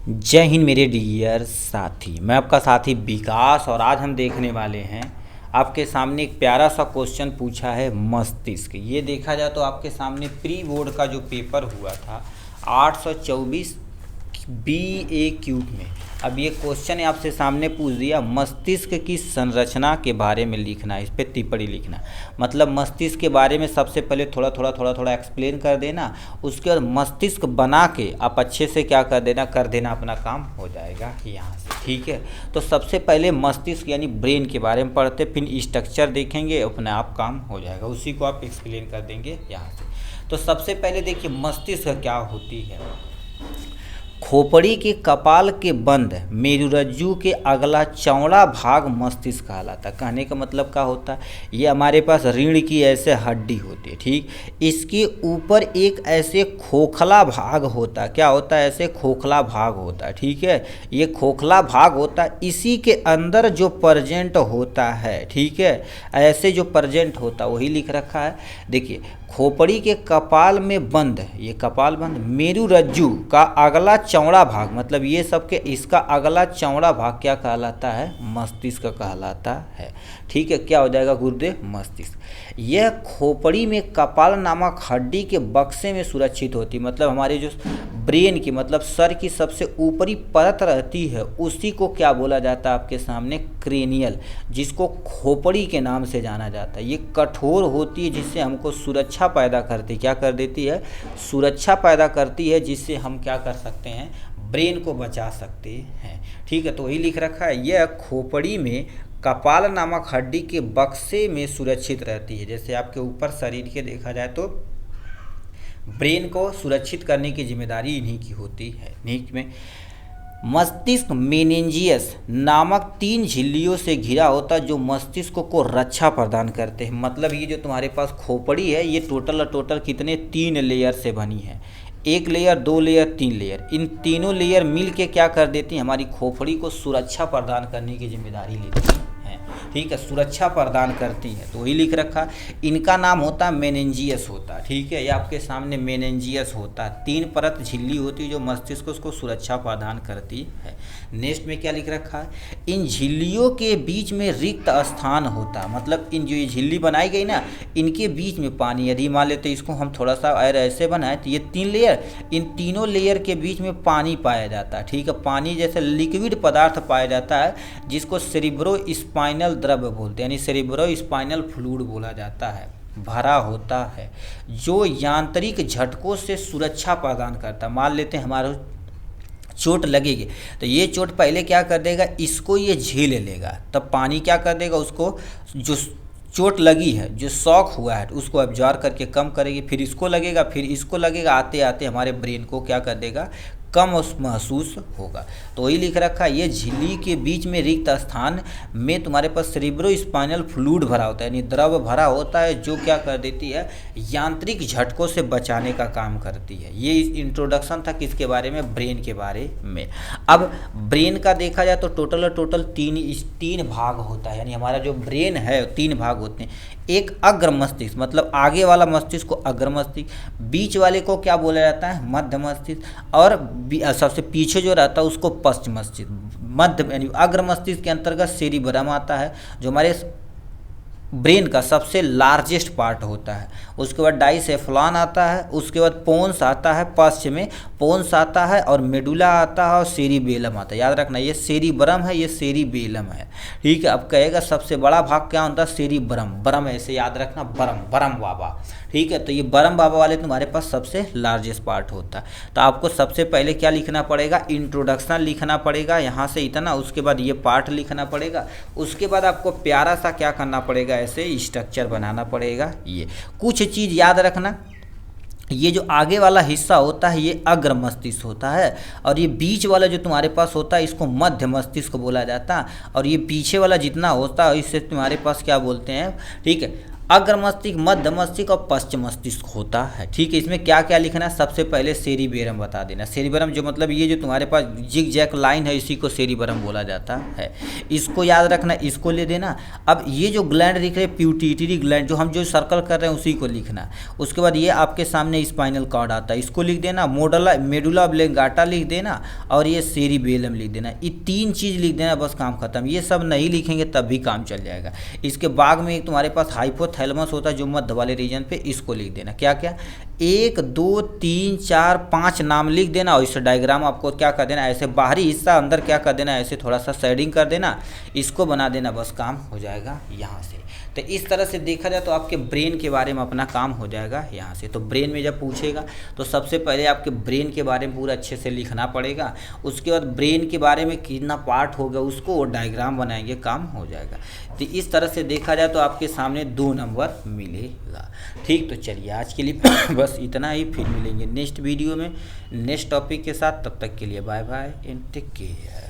जय हिंद मेरे डियर साथी। मैं आपका साथी विकास और आज हम देखने वाले हैं आपके सामने एक प्यारा सा क्वेश्चन पूछा है मस्तिष्क। ये देखा जाए तो आपके सामने प्री बोर्ड का जो पेपर हुआ था 824 BA में, अब ये क्वेश्चन है आपसे सामने पूछ दिया मस्तिष्क की संरचना के बारे में लिखना है, इस पर टिप्पणी लिखना। मतलब मस्तिष्क के बारे में सबसे पहले थोड़ा थोड़ा एक्सप्लेन कर देना, उसके बाद मस्तिष्क बना के आप अच्छे से क्या कर देना अपना काम हो जाएगा यहाँ से। ठीक है, तो सबसे पहले मस्तिष्क यानी ब्रेन के बारे में पढ़ते, फिर स्ट्रक्चर देखेंगे, अपने आप काम हो जाएगा, उसी को आप एक्सप्लेन कर देंगे यहाँ से। तो सबसे पहले देखिए मस्तिष्क क्या होती है। खोपड़ी के कपाल के बंद मेरुरज्जु के अगला चौड़ा भाग मस्तिष्क कहलाता है। कहने का मतलब क्या होता है, ये हमारे पास रीढ़ की ऐसे हड्डी होती है, ठीक। इसके ऊपर एक ऐसे खोखला भाग होता है, क्या होता है, ऐसे खोखला भाग होता है, ठीक है। ये खोखला भाग होता है, इसी के अंदर जो प्रेजेंट होता है, ठीक है, ऐसे जो प्रेजेंट होता है वही लिख रखा है। देखिए खोपड़ी के कपाल में बंद, ये कपाल बंद मेरुरज्जु का अगला चौड़ा भाग, मतलब ये सब के इसका अगला चौड़ा भाग क्या कहलाता है, मस्तिष्क कहलाता है। ठीक है, क्या हो जाएगा गुरुदेव, मस्तिष्क। यह खोपड़ी में कपाल नामक हड्डी के बक्से में सुरक्षित होती, मतलब हमारे जो ब्रेन की मतलब सर की सबसे ऊपरी परत रहती है उसी को क्या बोला जाता है आपके सामने, क्रेनियल, जिसको खोपड़ी के नाम से जाना जाता है। ये कठोर होती है जिससे हमको सुरक्षा पैदा करती, क्या कर देती है, सुरक्षा पैदा करती है, जिससे हम क्या कर सकते हैं, ब्रेन को बचा सकते हैं। ठीक है, तो वही लिख रखा है, यह खोपड़ी में कपाल नामक हड्डी के बक्से में सुरक्षित रहती है। जैसे आपके ऊपर शरीर के देखा जाए तो ब्रेन को सुरक्षित करने की जिम्मेदारी इन्हीं की होती है। नीच में मस्तिष्क मेनिंजियस नामक 3 झिल्लियों से घिरा होता है जो मस्तिष्क को रक्षा प्रदान करते हैं। मतलब ये जो तुम्हारे पास खोपड़ी है ये टोटल कितने, 3 लेयर से बनी है, 1 लेयर, 2 लेयर, 3 लेयर। इन तीनों लेयर मिल के क्या कर देती हैं, हमारी खोपड़ी को सुरक्षा प्रदान करने की जिम्मेदारी लेती हैं। ठीक है, सुरक्षा प्रदान करती है, तो वही लिख रखा। इनका नाम होता है मेनिंजियस होता है, ठीक है, ये आपके सामने मेनिंजियस होता है। 3 परत झिल्ली होती है जो मस्तिष्क को सुरक्षा प्रदान करती है। नेक्स्ट में क्या लिख रखा है, इन झिल्लियों के बीच में रिक्त स्थान होता है, मतलब इन जो ये झिल्ली बनाई गई ना इनके बीच में पानी, यदि मान लेते इसको हम थोड़ा सा और ऐसे बनाए तो ये 3 लेयर, इन तीनों लेयर के बीच में पानी पाया जाता है। ठीक है, पानी जैसे लिक्विड पदार्थ पाया जाता है जिसको सेरिब्रो स्पाइनल द्रव्य बोलते हैं, यानी सेरिब्रो स्पाइनल फ्लूइड बोला जाता है, भरा होता है, जो यांत्रिक झटकों से सुरक्षा प्रदान करता है। मान लेते हैं हमारा चोट लगेगी तो ये चोट पहले क्या कर देगा, इसको ये झेल लेगा, तब पानी क्या कर देगा, उसको जो चोट लगी है, जो शॉक हुआ है उसको एब्जॉर्ब करके कम करेगी, फिर इसको लगेगा, फिर इसको लगेगा, आते आते हमारे ब्रेन को क्या कर देगा, कम महसूस होगा। तो वही लिख रखा है, ये झिल्ली के बीच में रिक्त स्थान में तुम्हारे पास सेरिब्रो स्पाइनल फ्लूइड भरा होता है, यानी द्रव भरा होता है, जो क्या कर देती है, यांत्रिक झटकों से बचाने का काम करती है। ये इंट्रोडक्शन था किसके बारे में, ब्रेन के बारे में। अब ब्रेन का देखा जाए तो टोटल 3 भाग होता है, यानी हमारा जो ब्रेन है 3 भाग होते हैं। एक अग्र मस्तिष्क, मतलब आगे वाला मस्तिष्क को अग्र मस्तिष्क, बीच वाले को क्या बोला जाता है, मध्य मस्तिष्क, और सबसे पीछे जो रहता है उसको पश्च मस्तिष्क। मध्य यानी अग्र मस्तिष्क के अंतर्गत सेरिब्रम आता है जो हमारे ब्रेन का सबसे लार्जेस्ट पार्ट होता है। उसके बाद डाइसेफ्लॉन आता है, उसके बाद पोन्स आता है, पश्च में पोन्स आता है, और मेडुला आता है, और सेरिबेलम आता है। याद रखना ये सेरिब्रम है, ये सेरिबेलम है। ठीक है, अब कहेगा सबसे बड़ा भाग क्या होता है, सेरिब्रम, ब्रम ऐसे याद रखना, ब्रम बाबा। ठीक है, तो ये ब्रम बाबा वाले तुम्हारे पास सबसे लार्जेस्ट पार्ट होता है। तो आपको सबसे पहले क्या लिखना पड़ेगा, इंट्रोडक्शन लिखना पड़ेगा यहाँ से इतना, उसके बाद ये पार्ट लिखना पड़ेगा, उसके बाद आपको प्यारा सा क्या करना पड़ेगा, ऐसे स्ट्रक्चर बनाना पड़ेगा। ये कुछ चीज़ याद रखना, ये जो आगे वाला हिस्सा होता है ये अग्र मस्तिष्क होता है, और ये बीच वाला जो तुम्हारे पास होता है इसको मध्य मस्तिष्क बोला जाता है, और ये पीछे वाला जितना होता है इससे तुम्हारे पास क्या बोलते हैं, ठीक है, अग्र मस्तिष्क, मध्य मस्तिष्क और पश्चिम मस्तिष्क होता है। ठीक है, इसमें क्या क्या लिखना है, सबसे पहले सेरिबेरम बता देना। सेरिबेरम जो मतलब ये जो तुम्हारे पास जिग जैक लाइन है, इसी को सेरिबेरम बोला जाता है। इसको याद रखना, इसको ले देना। अब ये जो ग्लैंड दिख रहे पिट्यूटरी ग्लैंड, जो हम जो सर्कल कर रहे हैं उसी को लिखना। उसके बाद ये आपके सामने स्पाइनल कॉर्ड आता है, इसको लिख देना। मेडुला ऑब्लिंगाटा लिख देना और ये सेरिबेलम लिख देना। ये 3 चीज़ लिख देना, बस काम खत्म। ये सब नहीं लिखेंगे तब भी काम चल जाएगा। इसके बाद में एक तुम्हारे पास हाइपोथैलेमस होता है जो मध्य वाले रीजन पे, इसको लिख देना। क्या क्या, 1 2 3 4 5 नाम लिख देना। और इस डायग्राम आपको क्या कर देना, ऐसे बाहरी हिस्सा अंदर क्या कर देना, ऐसे थोड़ा सा शेडिंग कर देना, इसको बना देना, बस काम हो जाएगा यहाँ से। तो इस तरह से देखा जाए तो आपके ब्रेन के बारे में अपना काम हो जाएगा यहाँ से। तो ब्रेन में जब पूछेगा तो सबसे पहले आपके ब्रेन के बारे में पूरा अच्छे से लिखना पड़ेगा। उसके बाद ब्रेन के बारे में कितना पार्ट होगा उसको डायग्राम बनाएंगे, काम हो जाएगा। तो इस तरह से देखा जाए तो आपके सामने 2 नंबर मिलेगा। ठीक, तो चलिए आज के लिए बस इतना ही, फिर मिलेंगे नेक्स्ट वीडियो में नेक्स्ट टॉपिक के साथ। तब तक के लिए bye bye and take care.